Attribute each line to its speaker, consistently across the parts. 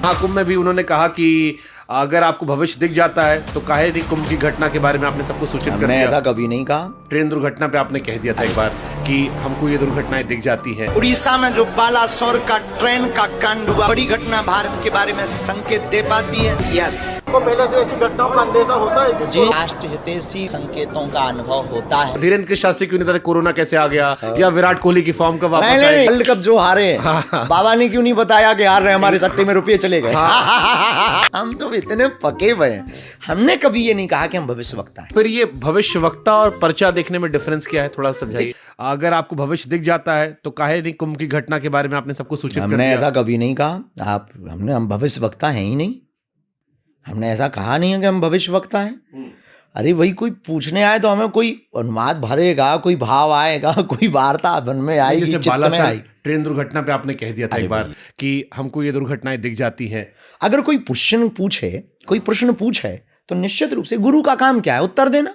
Speaker 1: महाकुंभ में भी उन्होंने कहा कि अगर आपको भविष्य दिख जाता है तो काहे नहीं कुंभ की घटना के बारे में आपने सबको सूचित कर
Speaker 2: हमने
Speaker 1: दिया।
Speaker 2: ऐसा कभी नहीं कहा।
Speaker 1: ट्रेन दुर्घटना पे आपने कह दिया था एक बार कि हमको ये दुर्घटनाएं दिख जाती हैं।
Speaker 3: उड़ीसा में जो बालासोर का ट्रेन का कांड हुआ, बड़ी घटना भारत के बारे में संकेत दे पाती है। यस,
Speaker 4: को पहले से ऐसी घटनाओं का अंदेशा होता है
Speaker 3: जी, राष्ट्र हितैषी संकेतों का अनुभव होता है।
Speaker 1: धीरेन्द्र शास्त्री क्यों नहीं था, कोरोना कैसे आ गया, या विराट कोहली की फॉर्म कब वापस
Speaker 2: नहीं
Speaker 1: आई।
Speaker 2: वर्ल्ड कप जो हारे हैं, बाबा ने क्यों नहीं बताया कि हार रहे हमारे सट्टे में रुपये चले गए। हम तो इतने पके हुए हैं, हमने कभी ये नहीं कहा कि हम भविष्यवक्ता हैं।
Speaker 1: फिर ये भविष्यवक्ता और पर्चा देखने में डिफरेंस क्या है, थोड़ा समझाइए। अगर आपको भविष्य दिख जाता है तो काहे नहीं कुंभ की घटना के बारे में आपने सबको सूचित कर
Speaker 2: हमने
Speaker 1: दिया।
Speaker 2: ऐसा कभी नहीं कहा। हम भविष्यवक्ता हैं ही नहीं। हमने ऐसा कहा नहीं है कि हम भविष्यवक्ता हैं। अरे भाई, कोई पूछने आए तो हमें कोई अनुवाद भरेगा, कोई भाव आएगा, कोई वार्ता मन में आएगी,
Speaker 1: जैसे
Speaker 2: चित्त में
Speaker 1: बालासोर
Speaker 2: आएगी।
Speaker 1: ट्रेन दुर्घटना पे आपने कह दिया था एक बार कि हमको ये दुर्घटनाएं दिख जाती हैं।
Speaker 2: अगर कोई प्रश्न पूछे तो निश्चित रूप से गुरु का काम क्या है? उत्तर देना।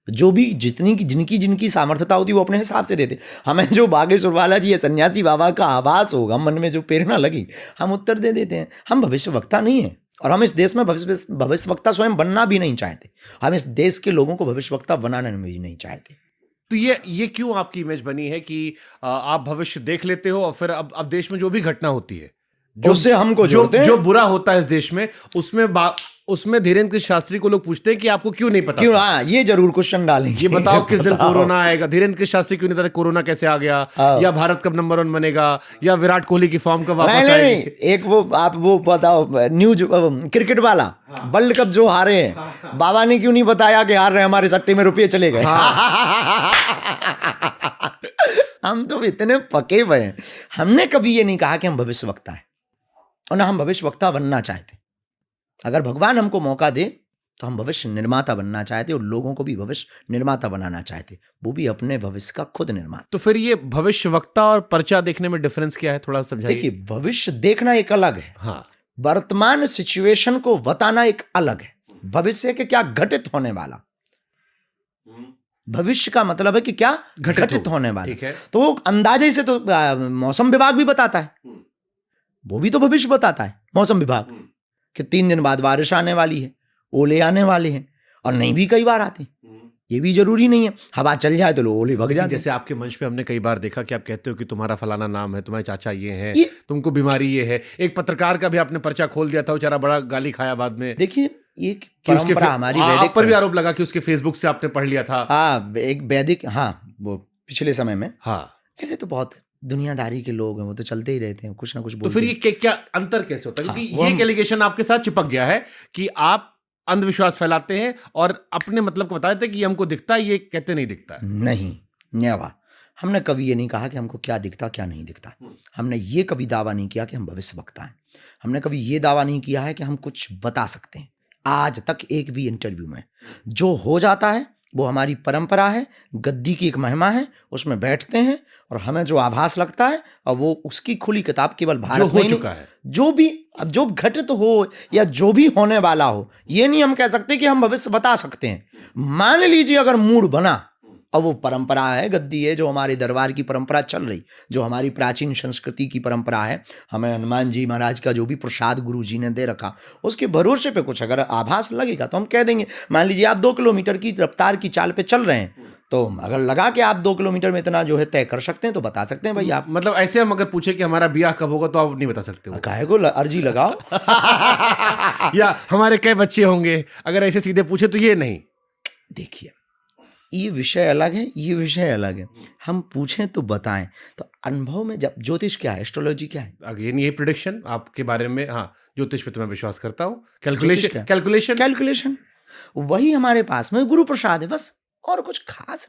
Speaker 2: जो भी जिनकी सामर्थ्यता होती है वो अपने हिसाब से देते। हमें जो बागेश्वर वाला जी या सन्यासी बाबा का आभास होगा, मन में जो प्रेरणा लगी, हम उत्तर दे देते हैं। हम भविष्यवक्ता नहीं है और हम इस देश में भविष्यवक्ता स्वयं बनना भी नहीं चाहते। हम इस देश के लोगों को भविष्यवक्ता बनाना भी नहीं चाहते।
Speaker 1: तो ये क्यों आपकी इमेज बनी है कि आप भविष्य देख लेते हो और फिर अब देश में जो भी घटना होती है,
Speaker 2: उससे हमको जोड़ते हैं।
Speaker 1: जो बुरा होता है इस देश में, उसमें धीरेन्द्र शास्त्री को लोग पूछते हैं कि आपको क्यों नहीं पता।
Speaker 2: क्यों? हाँ, ये जरूर क्वेश्चन डालेंगे।
Speaker 1: ये बताओ किस दिन कोरोना आएगा, धीरेन्द्र शास्त्री क्यों नहीं था, कोरोना कैसे आ गया, या भारत कब नंबर 1 बनेगा, या विराट कोहली की फॉर्म कब वापस आएगी।
Speaker 2: एक वो बताओ, न्यूज क्रिकेट वाला, वर्ल्ड कप जो हारे हैं, बाबा ने क्यों नहीं बताया कि हार रहे हमारे सट्टे में रुपये चले गए। हम तो इतने पके हुए हैं, हमने कभी ये नहीं कहा कि हम भविष्यवक्ता हैं और ना हम भविष्यवक्ता बनना चाहते। अगर भगवान हमको मौका दे तो हम भविष्य निर्माता बनना चाहते और लोगों को भी भविष्य निर्माता बनाना चाहते, वो भी अपने भविष्य का खुद निर्माता।
Speaker 1: तो फिर ये भविष्यवक्ता और पर्चा देखने में डिफरेंस क्या है, थोड़ा समझाइए।
Speaker 2: देखिए, भविष्य देखना एक अलग है,
Speaker 1: हाँ,
Speaker 2: वर्तमान सिचुएशन को बताना एक अलग है। भविष्य के क्या घटित होने वाला, भविष्य का मतलब है कि क्या घटित होने वाला।
Speaker 1: ठीक है।
Speaker 2: तो अंदाजे से तो मौसम विभाग भी बताता है, वो भी तो भविष्य बताता है मौसम विभाग कि 3 दिन बाद बारिश आने वाली है, ओले आने वाले हैं, और नहीं भी कई बार आते हैं। ये भी जरूरी नहीं है, हवा चल जाए तो ओले भग जाते।
Speaker 1: जैसे आपके मंच पे हमने कई बार देखा कि आप कहते हो कि तुम्हारा फलाना नाम है, तुम्हारे चाचा ये है, तुमको बीमारी ये है। एक पत्रकार का भी आपने पर्चा खोल दिया था, बेचारा बड़ा गाली खाया बाद में।
Speaker 2: देखिए, ये परंपरा हमारी वैदिक
Speaker 1: पर भी आरोप लगा कि उसके फेसबुक से आपने पढ़ लिया था।
Speaker 2: हाँ, एक वैदिक, हाँ, वो पिछले समय में।
Speaker 1: हाँ,
Speaker 2: ऐसे तो बहुत दुनियादारी के लोग हैं, वो तो चलते ही रहते हैं, कुछ ना कुछ बोलते।
Speaker 1: तो फिर ये क्या अंतर कैसे होता है? क्योंकि ये एलिगेशन आपके साथ चिपक गया है कि आप अंधविश्वास फैलाते हैं और अपने मतलब को बताते हैं कि हमको दिखता है, ये कहते नहीं दिखता है।
Speaker 2: नहीं, नेवर। हमने कभी ये नहीं कहा कि हमको क्या दिखता क्या नहीं दिखता। हमने ये कभी दावा नहीं किया कि हम भविष्यवक्ता हैं। हमने कभी ये दावा नहीं किया है कि हम कुछ बता सकते हैं। आज तक एक भी इंटरव्यू में जो हो जाता है वो हमारी परंपरा है, गद्दी की एक महिमा है, उसमें बैठते हैं और हमें जो आभास लगता है, और वो उसकी खुली किताब केवल भारत में हो चुका है। जो घटित हो या जो भी होने वाला हो, ये नहीं हम कह सकते कि हम भविष्य बता सकते हैं। मान लीजिए अगर मूड बना, और वो परंपरा है, गद्दी है, जो हमारे दरबार की परंपरा चल रही, जो हमारी प्राचीन संस्कृति की परंपरा है, हमें हनुमान जी महाराज का जो भी प्रसाद गुरु जी ने दे रखा, उसके भरोसे पे कुछ अगर आभास लगेगा तो हम कह देंगे। मान लीजिए आप 2 किलोमीटर की रफ्तार की चाल पे चल रहे हैं, तो अगर लगा कि आप 2 किलोमीटर में इतना जो है तय कर सकते हैं तो बता सकते हैं भाई आप।
Speaker 1: मतलब ऐसे हम अगर पूछे कि हमारा ब्याह कब होगा तो आप नहीं बता सकते हो।
Speaker 2: काहे को अर्जी लगाओ।
Speaker 1: या हमारे कई बच्चे होंगे, अगर ऐसे सीधे पूछे तो ये नहीं।
Speaker 2: देखिए, ये विषय अलग है, ये विषय अलग है। हम पूछें तो बताएं। तो अनुभव में जब ज्योतिष क्या है, एस्ट्रोलॉजी क्या है,
Speaker 1: अगेन ये प्रेडिक्शन आपके बारे में। हाँ, ज्योतिष पे तो मैं विश्वास करता हूँ। कैलकुलेशन
Speaker 2: वही हमारे पास में गुरु प्रसाद है, बस, और कुछ खास नहीं।